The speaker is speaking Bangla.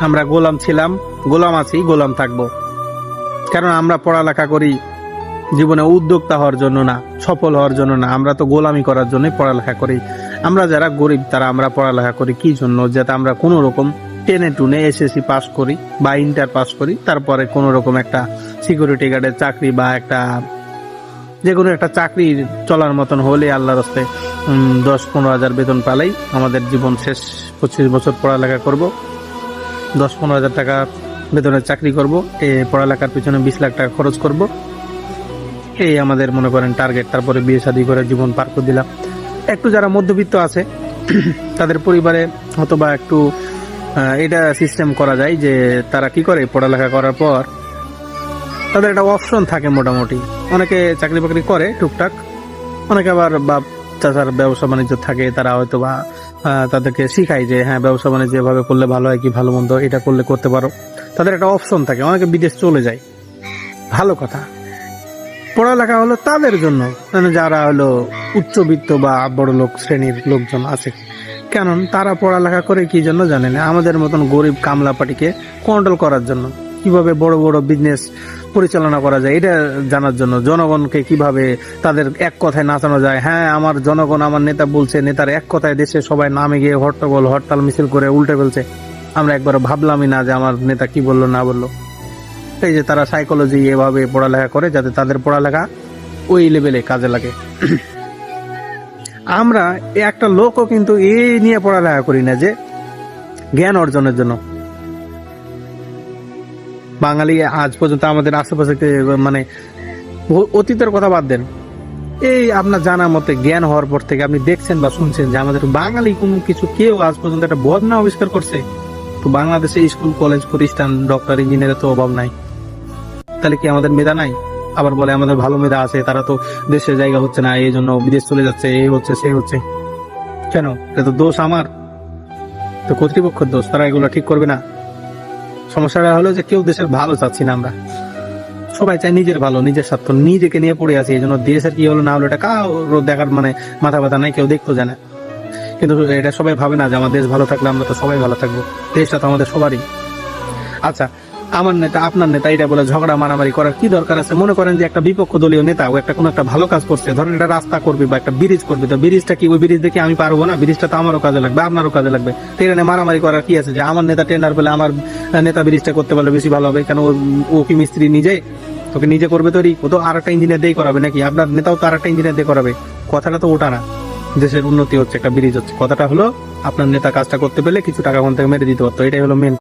আমরা গোলাম ছিলাম, গোলাম আছি, গোলাম থাকবো। কারণ আমরা পড়ালেখা করি জীবনে উদ্যোক্তা হওয়ার জন্য না, সফল হওয়ার জন্য না, আমরা তো গোলামি করার জন্যই পড়ালেখা করি। আমরা যারা গরিব তারা আমরা পড়ালেখা করি কি জন্য? যাতে আমরা কোনো রকম টেনে টুনে এসএসসি পাস করি বা ইন্টার পাস করি, তারপরে কোনো রকম একটা সিকিউরিটি গার্ডের চাকরি বা একটা যে কোনো একটা চাকরি চলার মতন হলে আল্লাহর রাস্তায় 10-15 হাজার বেতন পালেই আমাদের জীবন শেষ। 25 বছর পড়ালেখা করব, 10-15 হাজার টাকা বেতনের চাকরি করব, এই পড়ালেখার পিছনে 20 লাখ টাকা খরচ করব, এই আমাদের মনে করেন টার্গেট। তারপরে বিয়ে শাদী করে জীবন পার করে দিলাম। একটু যারা মধ্যবিত্ত আছে তাদের পরিবারে অথবা একটু এটা সিস্টেম করা যায় যে তারা কি করে, পড়ালেখা করার পর তাদের একটা অপশন থাকে মোটামুটি। অনেকে চাকরি বাকরি করে টুকটাক, অনেকে আবার বাপ চাচার ব্যবসা বাণিজ্য থাকে, তারা হয়তো বা তাদেরকে শিখায় যে হ্যাঁ ব্যবসা বাণিজ্য এভাবে করলে ভালো হয়, কি ভালো মন্দ এটা করলে করতে পারো। তাদের একটা অপশন থাকে, অনেকে বিদেশ চলে যায়, ভালো কথা। পড়ালেখা হলো তাদের জন্য যারা হলো উচ্চবিত্ত বা বড় লোক শ্রেণীর লোকজন আছে। কারণ তারা পড়ালেখা করে কি জন্য জানে না, আমাদের মতন গরিব কামলা পাটিকে কন্ট্রোল করার জন্য, কিভাবে বড় বড় বিজনেস পরিচালনা করা যায় এটা জানার জন্য, জনগণকে কিভাবে তাদের এক কথায় নাচানো যায়। হ্যাঁ আমার জনগণ, আমার নেতা বলছে, নেতার এক কথায় দেশে সবাই নামে গিয়ে হট্টগোল হরতাল মিছিল করে উল্টে ফেলছে। আমরা একবার ভাবলামই না যে আমার নেতা কি বললো না বললো। এই যে তারা সাইকোলজি এভাবে পড়ালেখা করে যাতে তাদের পড়ালেখা ওই লেভেলে কাজে লাগে। আমরা একটা লোকও কিন্তু এই নিয়ে পড়ালেখা করি না যে জ্ঞান অর্জনের জন্য। বাঙালি আজ পর্যন্ত আমাদের আশেপাশে মানে অতীতের কথা বাদ দেন, এই আপনার জানা মতে জ্ঞান হওয়ার পর থেকে আপনি দেখছেন বা শুনছেন যে আমাদের বাঙালি কোনো কিছু কেউ আজ পর্যন্ত একটা বদনা আবিষ্কার করছে? তো বাংলাদেশে স্কুল কলেজ প্রতিষ্ঠান ডক্টর ইঞ্জিনিয়ারের তো অভাব নাই। তাহলে কি আমাদের মেধা নাই? আবার বলে আমাদের ভালো মেধা আছে, তারা তো দেশের জায়গা হচ্ছে না, এই জন্য বিদেশ চলে যাচ্ছে, এই হচ্ছে সে হচ্ছে। কেন? এটা তো দোষ আমার, তো কর্তৃপক্ষের দোষ, তারা এগুলো ঠিক করবে না। সমস্যাটা হলো যে কেউ দেশের ভালো চাচ্ছি না আমরা, সবাই চাই নিজের ভালো, নিজের স্বার্থ, নিজেকে নিয়ে পড়ে আছে। এই জন্য দেশের কি হলো না হলো এটা কারো দেখার মানে মাথা ব্যথা নাই, কেউ দেখতে জানে। কিন্তু এটা সবাই ভাবে না যে আমার দেশ ভালো থাকলে আমরা তো সবাই ভালো থাকবো, দেশটা তো আমাদের সবারই। আচ্ছা, আমার নেতা আপনার নেতা এটা বলে ঝগড়া মারামারি করার কি দরকার আছে? মনে করেন যে একটা বিপক্ষ দলীয় নেতা ও একটা কোনো একটা ভালো কাজ করছে, ধরেন একটা রাস্তা করবে বা একটা ব্রিজ করবে, তো ব্রিজটা কি ওই ব্রিজ দেখে আমি পারবো না? ব্রিজটা তো আমারও কাজে লাগবে, আপনারও কাজে লাগবে। তো এখানে মারামারি করার কি আছে যে আমার নেতা টেন্ডার পেলে আমার নেতা ব্রিজটা করতে পারলে বেশি ভালো হবে? কেন ও কি মিস্ত্রি নিজে? তোকে নিজে করবে তৈরি? ও তো আর একটা ইঞ্জিনিয়ার দিয়ে করাবে নাকি? আপনার নেতাও তো আর একটা ইঞ্জিনিয়ার দিয়ে করাবে। কথাটা তো ওটা না, দেশের উন্নতি হচ্ছে, একটা ব্রিজ হচ্ছে। কথাটা হলো আপনার নেতা কাজটা করতে পেলে কিছু টাকা কোন থেকে মেরে দিতে পারতো, এটাই হলো মেন।